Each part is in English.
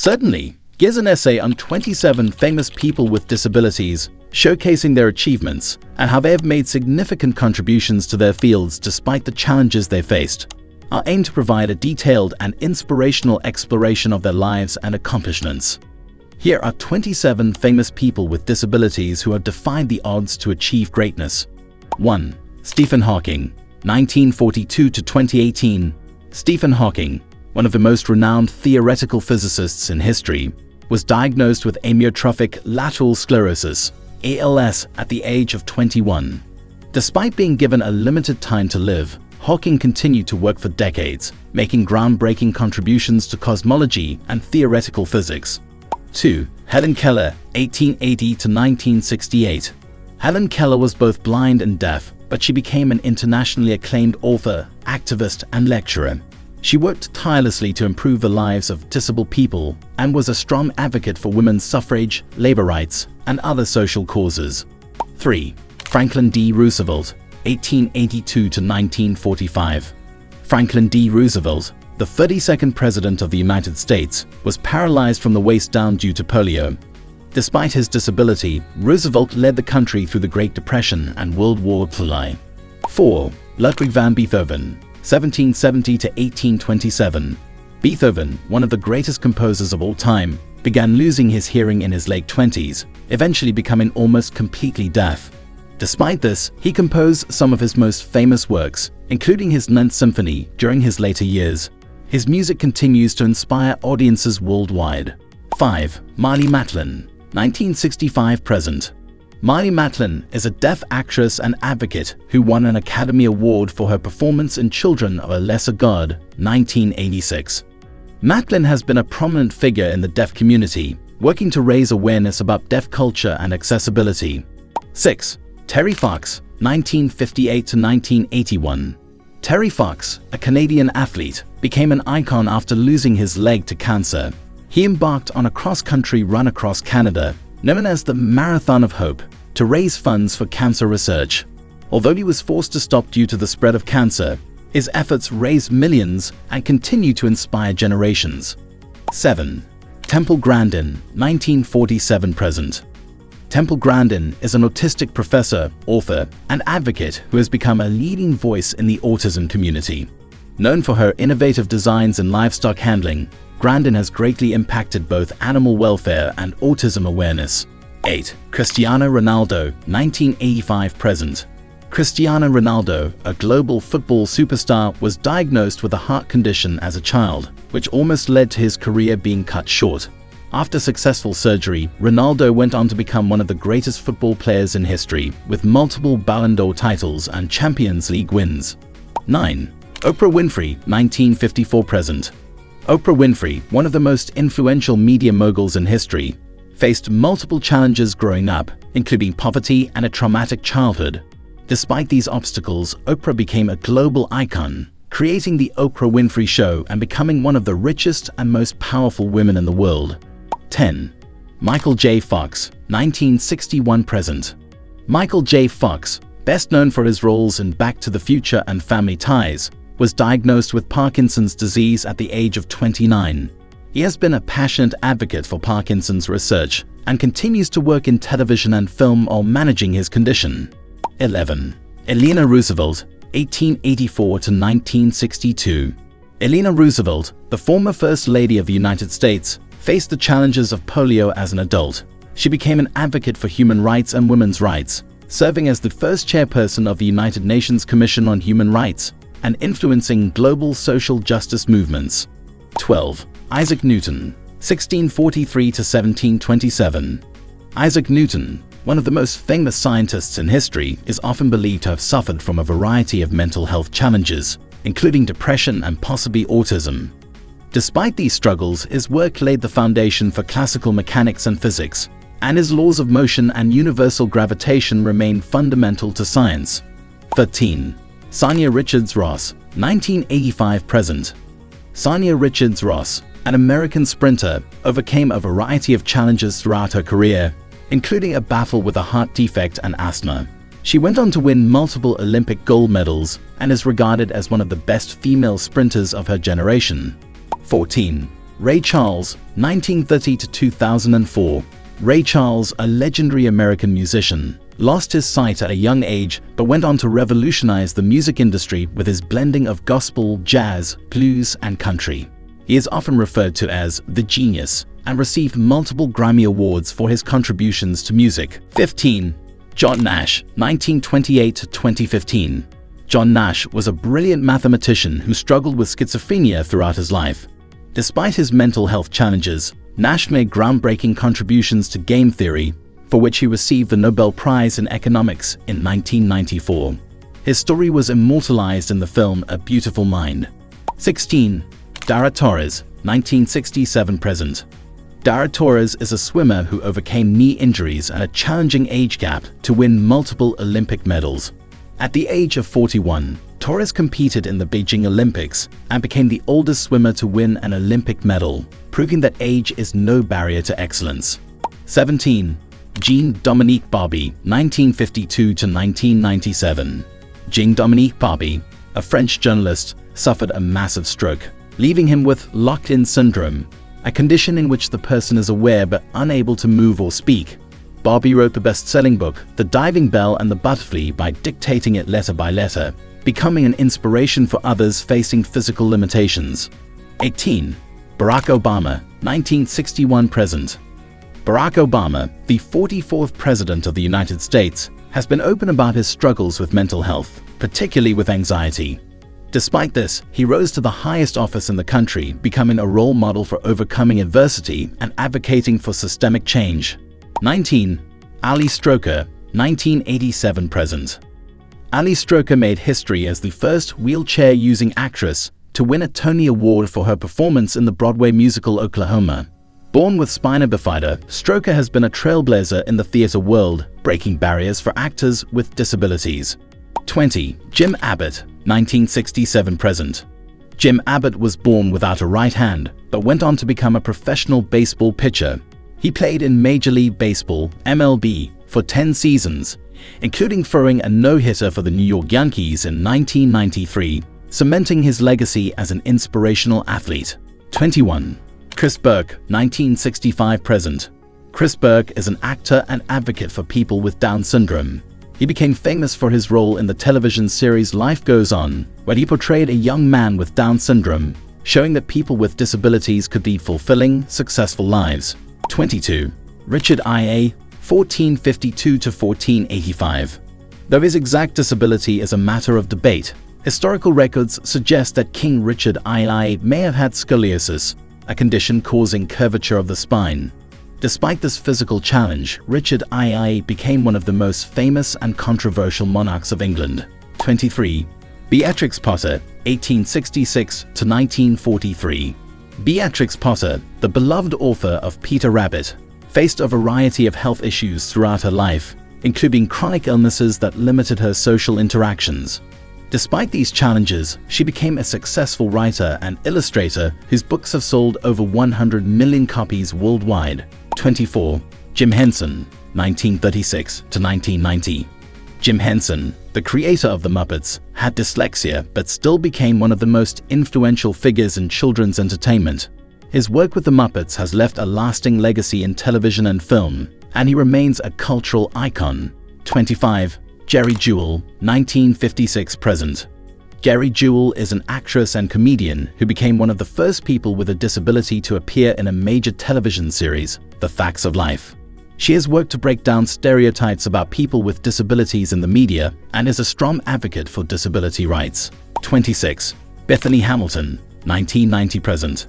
Certainly, here's an essay on 27 famous people with disabilities, showcasing their achievements and how they have made significant contributions to their fields despite the challenges they faced. I aim to provide a detailed and inspirational exploration of their lives and accomplishments. Here are 27 famous people with disabilities who have defied the odds to achieve greatness. 1. Stephen Hawking, 1942 to 2018. Stephen Hawking, one of the most renowned theoretical physicists in history, was diagnosed with amyotrophic lateral sclerosis, ALS, at the age of 21. Despite being given a limited time to live, Hawking continued to work for decades, making groundbreaking contributions to cosmology and theoretical physics. 2. Helen Keller, 1880 to 1968. Helen Keller was both blind and deaf, but she became an internationally acclaimed author, activist, and lecturer. She worked tirelessly to improve the lives of disabled people and was a strong advocate for women's suffrage, labor rights, and other social causes. 3. Franklin D. Roosevelt, 1882 to 1945. Franklin D. Roosevelt, the 32nd President of the United States, was paralyzed from the waist down due to polio. Despite his disability, Roosevelt led the country through the Great Depression and World War II. 4. Ludwig van Beethoven, 1770 to 1827. Beethoven, one of the greatest composers of all time, began losing his hearing in his late 20s, eventually becoming almost completely deaf. Despite this, he composed some of his most famous works, including his Ninth Symphony, during his later years. His music continues to inspire audiences worldwide. 5. Marlee Matlin, 1965-present. Marlee Matlin is a deaf actress and advocate who won an Academy Award for her performance in Children of a Lesser God, 1986. Matlin has been a prominent figure in the deaf community, working to raise awareness about deaf culture and accessibility. 6. Terry Fox, 1958 to 1981. Terry Fox, a Canadian athlete, became an icon after losing his leg to cancer. He embarked on a cross-country run across Canada, known as the Marathon of Hope, to raise funds for cancer research. Although he was forced to stop due to the spread of cancer, his efforts raised millions and continue to inspire generations. 7. Temple Grandin, 1947-present. Temple Grandin is an autistic professor, author, and advocate who has become a leading voice in the autism community. Known for her innovative designs in livestock handling, Grandin has greatly impacted both animal welfare and autism awareness. 8. Cristiano Ronaldo, 1985-present. Cristiano Ronaldo, a global football superstar, was diagnosed with a heart condition as a child, which almost led to his career being cut short. After successful surgery, Ronaldo went on to become one of the greatest football players in history, with multiple Ballon d'Or titles and Champions League wins. 9. Oprah Winfrey, 1954-present. Oprah Winfrey, one of the most influential media moguls in history, faced multiple challenges growing up, including poverty and a traumatic childhood. Despite these obstacles, Oprah became a global icon, creating the Oprah Winfrey Show and becoming one of the richest and most powerful women in the world. 10. Michael J. Fox, 1961-present. Michael J. Fox, best known for his roles in Back to the Future and Family Ties, was diagnosed with Parkinson's disease at the age of 29. He has been a passionate advocate for Parkinson's research and continues to work in television and film while managing his condition. 11. Eleanor Roosevelt, 1884 to 1962. Eleanor Roosevelt, the former First Lady of the United States, faced the challenges of polio as an adult. She became an advocate for human rights and women's rights, serving as the first chairperson of the United Nations Commission on Human Rights and influencing global social justice movements. 12. Isaac Newton, 1643 to 1727. Isaac Newton, one of the most famous scientists in history, is often believed to have suffered from a variety of mental health challenges, including depression and possibly autism. Despite these struggles, his work laid the foundation for classical mechanics and physics, and his laws of motion and universal gravitation remain fundamental to science. 13. Sonia Richards-Ross, 1985-present. Sonia Richards-Ross, an American sprinter, overcame a variety of challenges throughout her career, including a battle with a heart defect and asthma. She went on to win multiple Olympic gold medals and is regarded as one of the best female sprinters of her generation. 14. Ray Charles, 1930 to 2004. Ray Charles, a legendary American musician, lost his sight at a young age but went on to revolutionize the music industry with his blending of gospel, jazz, blues, and country. He is often referred to as the genius and received multiple Grammy Awards for his contributions to music. 15. John Nash, 1928 to 2015. John Nash was a brilliant mathematician who struggled with schizophrenia throughout his life. Despite his mental health challenges, Nash made groundbreaking contributions to game theory, for which he received the Nobel Prize in Economics in 1994. His story was immortalized in the film A Beautiful Mind. 16. Dara Torres, 1967-present. Dara Torres is a swimmer who overcame knee injuries and a challenging age gap to win multiple Olympic medals. At the age of 41, Torres competed in the Beijing Olympics and became the oldest swimmer to win an Olympic medal, proving that age is no barrier to excellence. 17. Jean-Dominique Barbie, 1952 to 1997. Jean-Dominique Barbie, a French journalist, suffered a massive stroke, leaving him with locked-in syndrome, a condition in which the person is aware but unable to move or speak. Barbie wrote the best-selling book, The Diving Bell and the Butterfly, by dictating it letter by letter, becoming an inspiration for others facing physical limitations. 18. Barack Obama, 1961-present. Barack Obama, the 44th President of the United States, has been open about his struggles with mental health, particularly with anxiety. Despite this, he rose to the highest office in the country, becoming a role model for overcoming adversity and advocating for systemic change. 19. Ali Stroker, 1987-present. Ali Stroker made history as the first wheelchair-using actress to win a Tony Award for her performance in the Broadway musical Oklahoma. Born with spina bifida, Stroker has been a trailblazer in the theater world, breaking barriers for actors with disabilities. 20. Jim Abbott, 1967-present. Jim Abbott was born without a right hand, but went on to become a professional baseball pitcher. He played in Major League Baseball, MLB, for 10 seasons, including throwing a no-hitter for the New York Yankees in 1993, cementing his legacy as an inspirational athlete. 21. Chris Burke, 1965-present. Chris Burke is an actor and advocate for people with Down syndrome. He became famous for his role in the television series Life Goes On, where he portrayed a young man with Down syndrome, showing that people with disabilities could lead fulfilling, successful lives. 22. Richard I.A., 1452 to 1485. Though his exact disability is a matter of debate, historical records suggest that King Richard II may have had scoliosis, a condition causing curvature of the spine. Despite this physical challenge, Richard II became one of the most famous and controversial monarchs of England. 23. Beatrix Potter, 1866 to 1943. Beatrix Potter, the beloved author of Peter Rabbit, faced a variety of health issues throughout her life, including chronic illnesses that limited her social interactions. Despite these challenges, she became a successful writer and illustrator whose books have sold over 100 million copies worldwide. 24. Jim Henson, 1936 to 1990. Jim Henson, the creator of The Muppets, had dyslexia but still became one of the most influential figures in children's entertainment. His work with The Muppets has left a lasting legacy in television and film, and he remains a cultural icon. 25. Jerry Jewell, 1956-present. Jerry Jewell is an actress and comedian who became one of the first people with a disability to appear in a major television series, The Facts of Life. She has worked to break down stereotypes about people with disabilities in the media and is a strong advocate for disability rights. 26. Bethany Hamilton, 1990-present.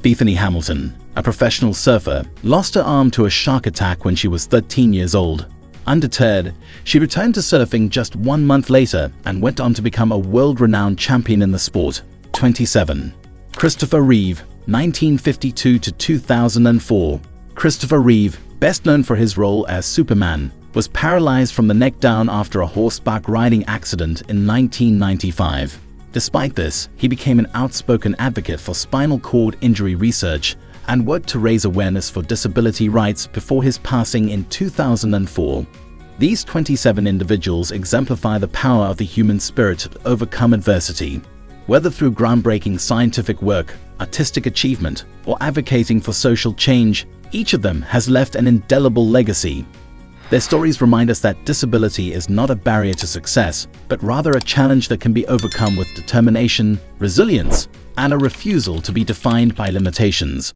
Bethany Hamilton, a professional surfer, lost her arm to a shark attack when she was 13 years old. Undeterred, she returned to surfing just 1 month later and went on to become a world-renowned champion in the sport. 27. Christopher Reeve, 1952 to 2004. Christopher Reeve, best known for his role as Superman, was paralyzed from the neck down after a horseback riding accident in 1995. Despite this, he became an outspoken advocate for spinal cord injury research and worked to raise awareness for disability rights before his passing in 2004. These 27 individuals exemplify the power of the human spirit to overcome adversity. Whether through groundbreaking scientific work, artistic achievement, or advocating for social change, each of them has left an indelible legacy. Their stories remind us that disability is not a barrier to success, but rather a challenge that can be overcome with determination, resilience, and a refusal to be defined by limitations.